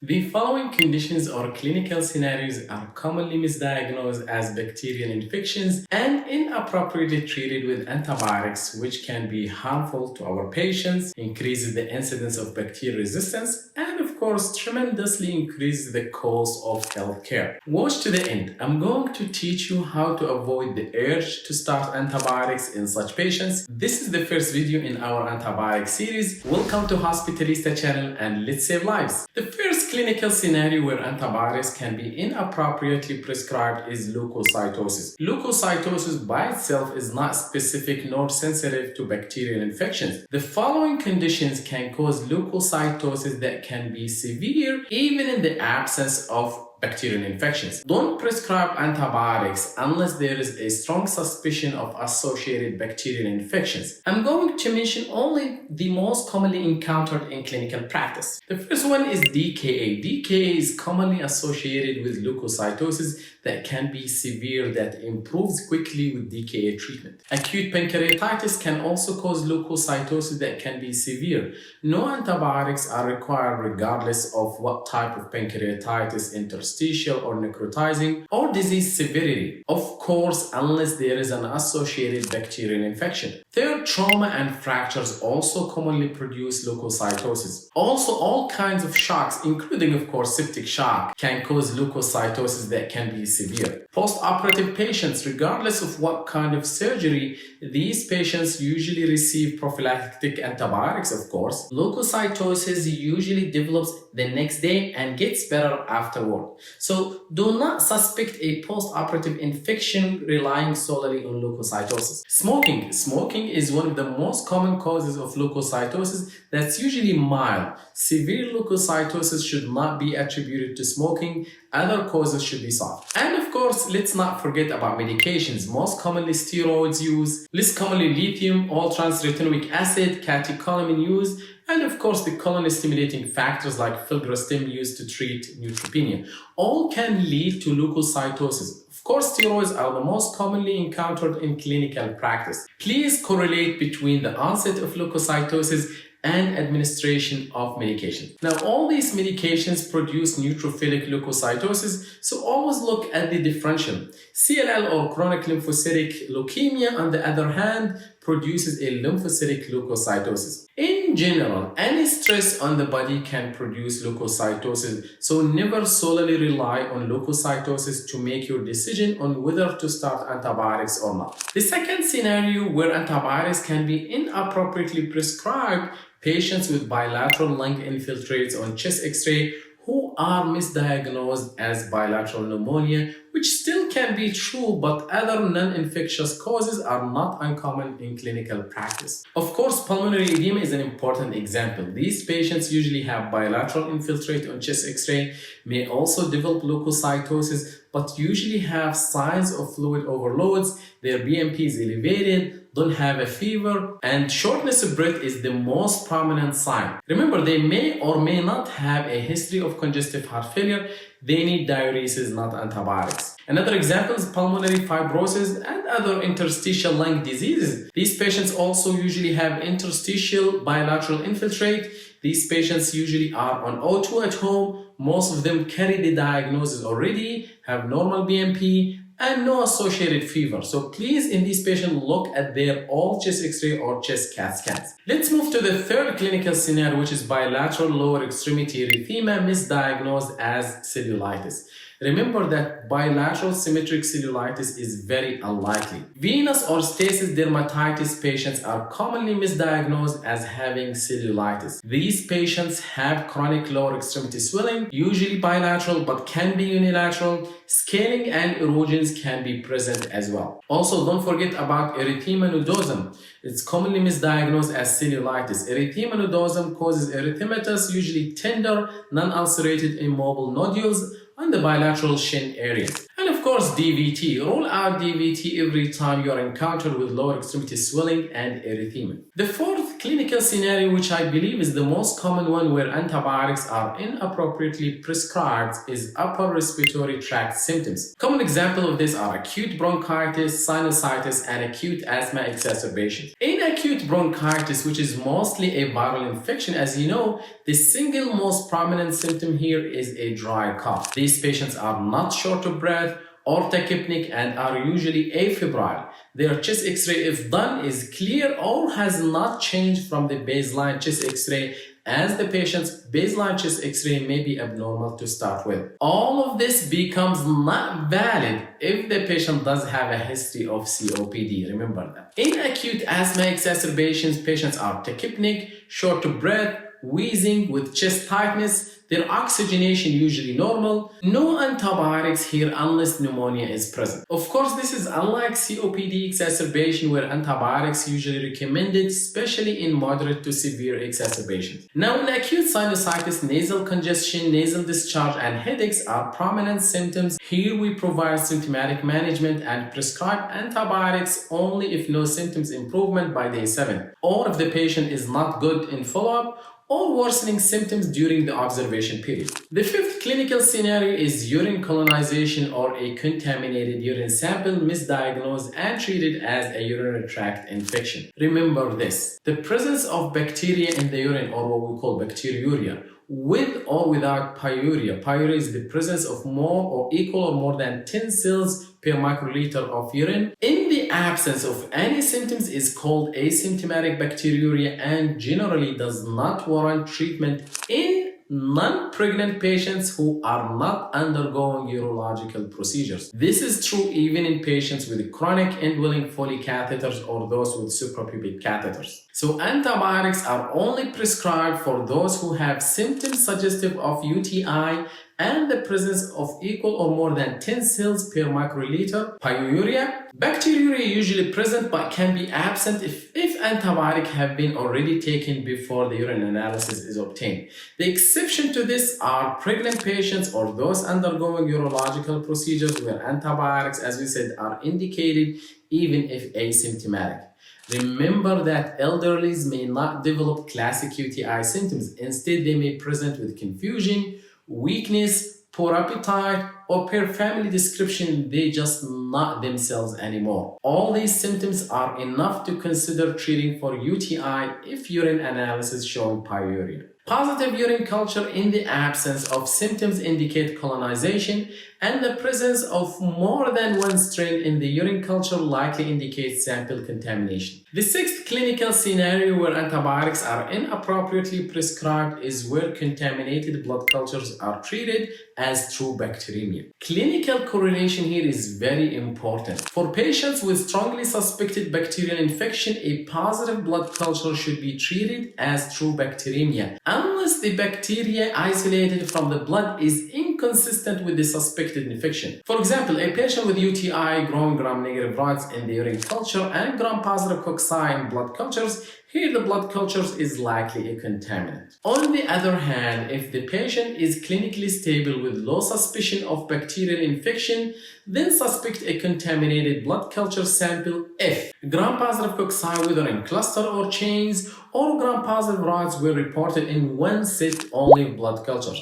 The following conditions or clinical scenarios are commonly misdiagnosed as bacterial infections and inappropriately treated with antibiotics, which can be harmful to our patients, increases the incidence of bacterial resistance, and of course, tremendously increases the cost of healthcare. Watch to the end. I'm going to teach you how to avoid the urge to start antibiotics in such patients. This is the first video in our antibiotic series. Welcome to Hospitalista channel and let's save lives. The first clinical scenario where antibiotics can be inappropriately prescribed is leukocytosis. Leukocytosis by itself is not specific nor sensitive to bacterial infections. The following conditions can cause leukocytosis that can be severe even in the absence of bacterial infections. Don't prescribe antibiotics unless there is a strong suspicion of associated bacterial infections. I'm going to mention only the most commonly encountered in clinical practice. The first one is DKA. DKA is commonly associated with leukocytosis that can be severe that improves quickly with DKA treatment. Acute pancreatitis can also cause leukocytosis that can be severe. No antibiotics are required regardless of what type of pancreatitis, interstitial or necrotizing, or disease severity. Of course, unless there is an associated bacterial infection. Third, trauma and fractures also commonly produce leukocytosis. Also, all kinds of shocks, including of course septic shock, can cause leukocytosis that can be severe. Post-operative patients, regardless of what kind of surgery, these patients usually receive prophylactic antibiotics, of course. Leukocytosis usually develops the next day and gets better afterward. So do not suspect a post-operative infection relying solely on leukocytosis. Smoking. Smoking is one of the most common causes of leukocytosis that's usually mild. Severe leukocytosis should not be attributed to smoking. Other causes should be sought. And of course, let's not forget about medications. Most commonly steroids use, less commonly lithium, all-trans-retinoic acid, catecholamine use, and of course the colon-stimulating factors like filgrastim used to treat neutropenia. All can lead to leukocytosis. Of course, steroids are the most commonly encountered in clinical practice. Please correlate between the onset of leukocytosis and administration of medication. Now, all these medications produce neutrophilic leukocytosis, so always look at the differential. CLL or chronic lymphocytic leukemia, on the other hand, produces a lymphocytic leukocytosis. In general, any stress on the body can produce leukocytosis, so never solely rely on leukocytosis to make your decision on whether to start antibiotics or not. The second scenario where antibiotics can be inappropriately prescribed, patients with bilateral lung infiltrates on chest X-ray who are misdiagnosed as bilateral pneumonia, which still can be true, but other non-infectious causes are not uncommon in clinical practice. Of course, pulmonary edema is an important example. These patients usually have bilateral infiltrate on chest X-ray, may also develop leukocytosis, but usually have signs of fluid overloads, their BMP is elevated, don't have a fever, and shortness of breath is the most prominent sign. Remember, they may or may not have a history of congestive heart failure. They need diuresis, not antibiotics. Another example is pulmonary fibrosis and other interstitial lung diseases. These patients also usually have interstitial bilateral infiltrate. These patients usually are on O2 at home. Most of them carry the diagnosis already, have normal BMP, and no associated fever. So please, in these patients, look at their all chest X-ray or chest CAT scans. Let's move to the third clinical scenario, which is bilateral lower extremity erythema misdiagnosed as cellulitis. Remember that bilateral symmetric cellulitis is very unlikely. Venous or stasis dermatitis patients are commonly misdiagnosed as having cellulitis. These patients have chronic lower extremity swelling, usually bilateral but can be unilateral. Scaling and erosions can be present as well. Also, don't forget about erythema nodosum. It's commonly misdiagnosed as cellulitis. Erythema nodosum causes erythematous, usually tender, non-ulcerated immobile nodules on the bilateral shin area. And of course, DVT. Rule out DVT every time you are encountered with lower extremity swelling and erythema. The fourth fifth clinical scenario, which I believe is the most common one where antibiotics are inappropriately prescribed, is upper respiratory tract symptoms. Common examples of this are acute bronchitis, sinusitis, and acute asthma exacerbations. In acute bronchitis, which is mostly a viral infection, as you know, the single most prominent symptom here is a dry cough. These patients are not short of breath or tachypnic and are usually afebrile. Their chest x-ray, if done, is clear or has not changed from the baseline chest x-ray, as the patient's baseline chest x-ray may be abnormal to start with. All of this becomes not valid if the patient does have a history of COPD. Remember that. In acute asthma exacerbations, patients are tachypnic, short of breath, wheezing with chest tightness, their oxygenation usually normal, no antibiotics here unless pneumonia is present. Of course, this is unlike COPD exacerbation where antibiotics usually recommended, especially in moderate to severe exacerbations. Now, in acute sinusitis, nasal congestion, nasal discharge, and headaches are prominent symptoms. Here we provide symptomatic management and prescribe antibiotics only if no symptoms improvement by day 7, or if the patient is not good in follow-up, or worsening symptoms during the observation period. The fifth clinical scenario is urine colonization or a contaminated urine sample misdiagnosed and treated as a urinary tract infection. Remember this: the presence of bacteria in the urine, or what we call bacteriuria, with or without pyuria. Pyuria is the presence of more or equal or more than 10 cells per microliter of urine. In the absence of any symptoms is called asymptomatic bacteriuria and generally does not warrant treatment in non-pregnant patients who are not undergoing urological procedures. This is true even in patients with chronic indwelling Foley catheters or those with suprapubic catheters. So antibiotics are only prescribed for those who have symptoms suggestive of UTI and the presence of equal or more than 10 cells per microliter. Pyuria. Bacteriuria usually present but can be absent if antibiotics have been already taken before the urine analysis is obtained. The exception to this are pregnant patients or those undergoing urological procedures where antibiotics, as we said, are indicated even if asymptomatic. Remember that elderlies may not develop classic UTI symptoms. Instead, they may present with confusion, weakness, poor appetite, or per family description, they just not themselves anymore. All these symptoms are enough to consider treating for UTI if urine analysis showing pyuria. Positive urine culture in the absence of symptoms indicate colonization, and the presence of more than one strain in the urine culture likely indicates sample contamination. The sixth clinical scenario where antibiotics are inappropriately prescribed is where contaminated blood cultures are treated as true bacteremia. Clinical correlation here is very important. For patients with strongly suspected bacterial infection, a positive blood culture should be treated as true bacteremia, unless the bacteria isolated from the blood is inconsistent with the suspected infection. For example, a patient with UTI growing gram-negative rods in the urine culture and gram-positive cocci in blood cultures, here the blood cultures is likely a contaminant. On the other hand, if the patient is clinically stable with low suspicion of bacterial infection, then suspect a contaminated blood culture sample if gram-positive cocci whether in cluster or chains, or gram-positive rods were reported in one set only of blood cultures.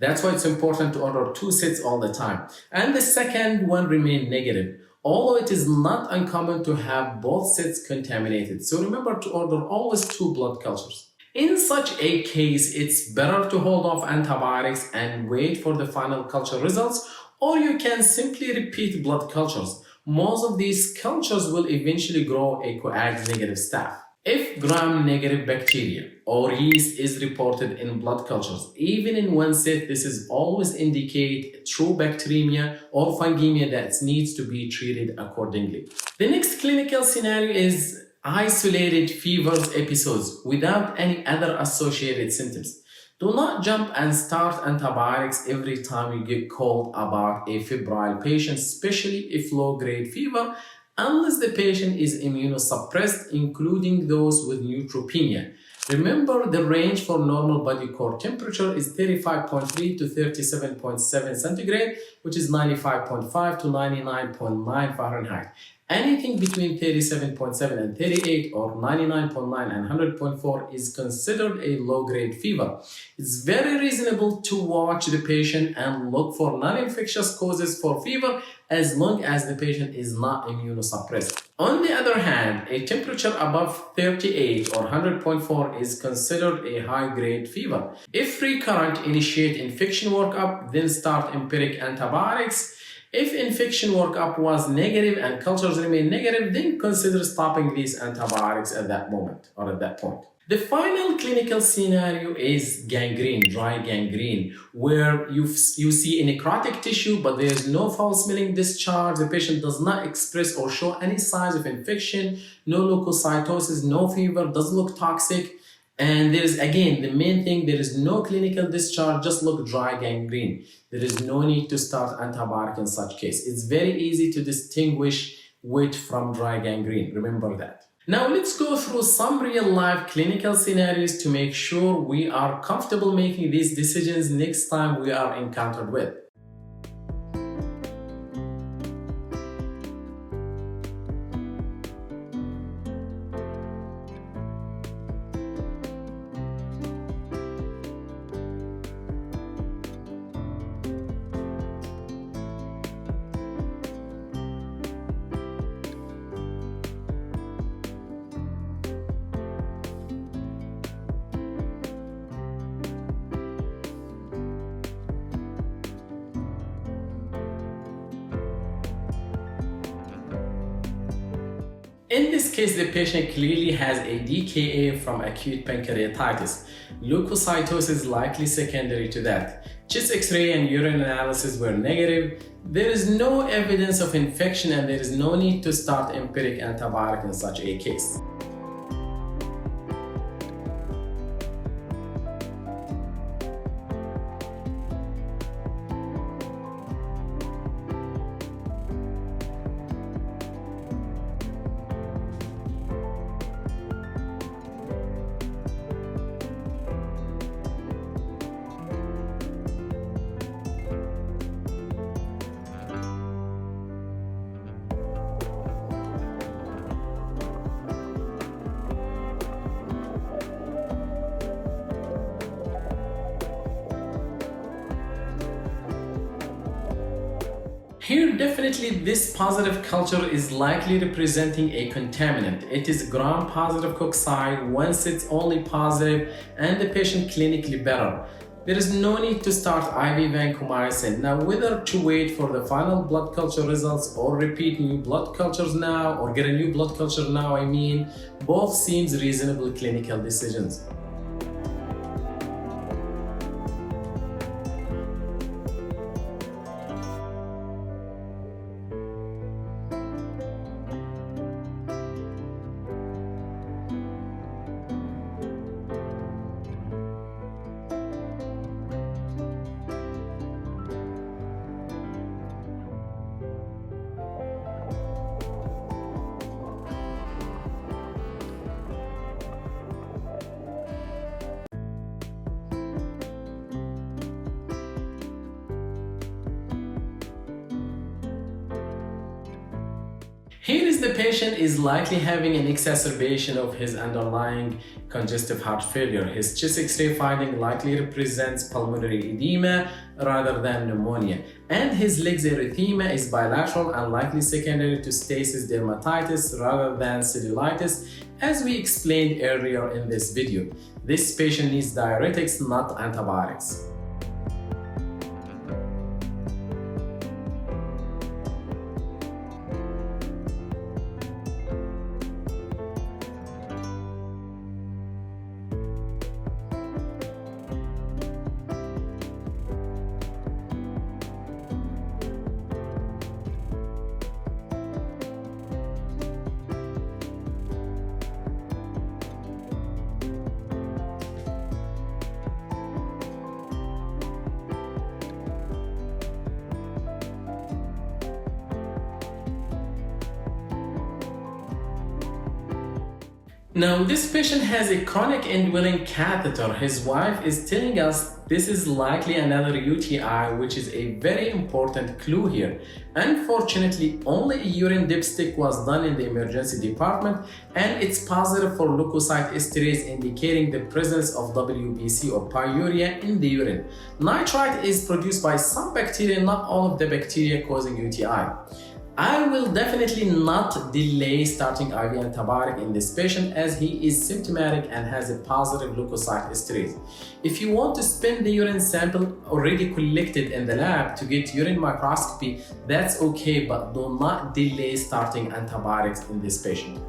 That's why it's important to order 2 sets all the time. And the second one remain negative, although it is not uncommon to have both sets contaminated. So remember to order always 2 blood cultures. In such a case, it's better to hold off antibiotics and wait for the final culture results, or you can simply repeat blood cultures. Most of these cultures will eventually grow a coag-negative staph. If gram-negative bacteria or yeast is reported in blood cultures, even in one set, this is always indicate true bacteremia or fungemia that needs to be treated accordingly. The next clinical scenario is isolated fevers episodes without any other associated symptoms. Do not jump and start antibiotics every time you get called about a febrile patient, especially if low-grade fever, unless the patient is immunosuppressed, including those with neutropenia. Remember, the range for normal body core temperature is 35.3 to 37.7 centigrade, which is 95.5 to 99.9 Fahrenheit. Anything between 37.7 and 38 or 99.9 and 100.4 is considered a low-grade fever. It's very reasonable to watch the patient and look for non-infectious causes for fever as long as the patient is not immunosuppressed. On the other hand, a temperature above 38 or 100.4 is considered a high-grade fever. If recurrent, initiate infection workup, then start empiric antibiotics. If infection workup was negative and cultures remain negative, then consider stopping these antibiotics at that moment or at that point. The final clinical scenario is gangrene, dry gangrene, where you see a necrotic tissue, but there is no foul-smelling discharge. The patient does not express or show any signs of infection, no leukocytosis, no fever, doesn't look toxic. And there is, again, the main thing, there is no clinical discharge, just look dry gangrene. There is no need to start antibiotic in such case. It's very easy to distinguish wet from dry gangrene. Remember that. Now let's go through some real-life clinical scenarios to make sure we are comfortable making these decisions next time we are encountered with. In this case, the patient clearly has a DKA from acute pancreatitis. Leukocytosis is likely secondary to that. Chest X-ray and urine analysis were negative. There is no evidence of infection and there is no need to start empiric antibiotic in such a case. Here, definitely this positive culture is likely representing a contaminant. It is gram-positive cocci. Once it's only positive and the patient clinically better, there is no need to start IV vancomycin. Now, whether to wait for the final blood culture results or repeat new blood cultures now or get a new blood culture now, both seems reasonable clinical decisions. Here is the patient is likely having an exacerbation of his underlying congestive heart failure. His chest X-ray finding likely represents pulmonary edema rather than pneumonia. And his legs erythema is bilateral and likely secondary to stasis dermatitis rather than cellulitis, as we explained earlier in this video. This patient needs diuretics, not antibiotics. Now, this patient has a chronic indwelling catheter. His wife is telling us This is likely another UTI, which is a very important clue here. Unfortunately, only a urine dipstick was done in the emergency department, and it's positive for leukocyte esterase, indicating the presence of WBC or pyuria in the urine. Nitrite is produced by some bacteria, not all of the bacteria causing UTI. I will definitely not delay starting IV antibiotic in this patient as he is symptomatic and has a positive leukocyte esterase. If you want to spin the urine sample already collected in the lab to get urine microscopy, that's okay, but do not delay starting antibiotics in this patient.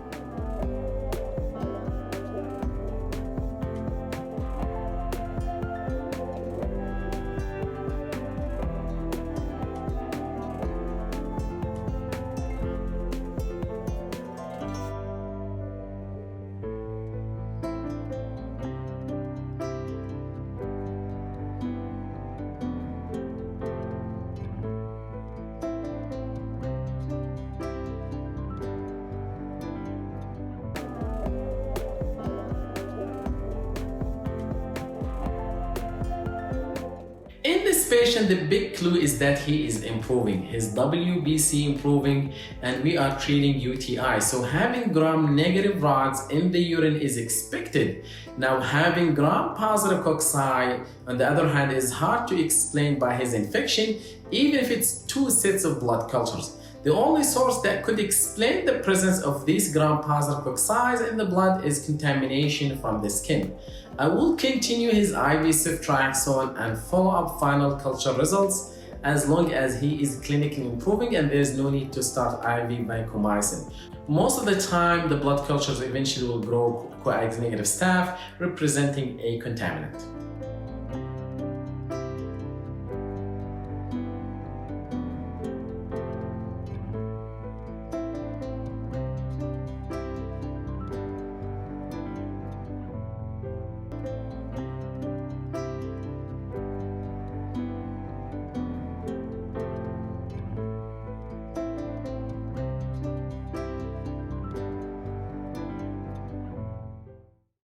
In this patient, the big clue is that he is improving, his WBC improving, and we are treating UTI. So having gram-negative rods in the urine is expected. Now having gram-positive cocci, on the other hand, is hard to explain by his infection, even if it's 2 sets of blood cultures. The only source that could explain the presence of these gram-positive cocci in the blood is contamination from the skin. I will continue his IV ceftriaxone and follow up final culture results as long as he is clinically improving and there is no need to start IV vancomycin. Most of the time, the blood cultures eventually will grow coag negative staph representing a contaminant.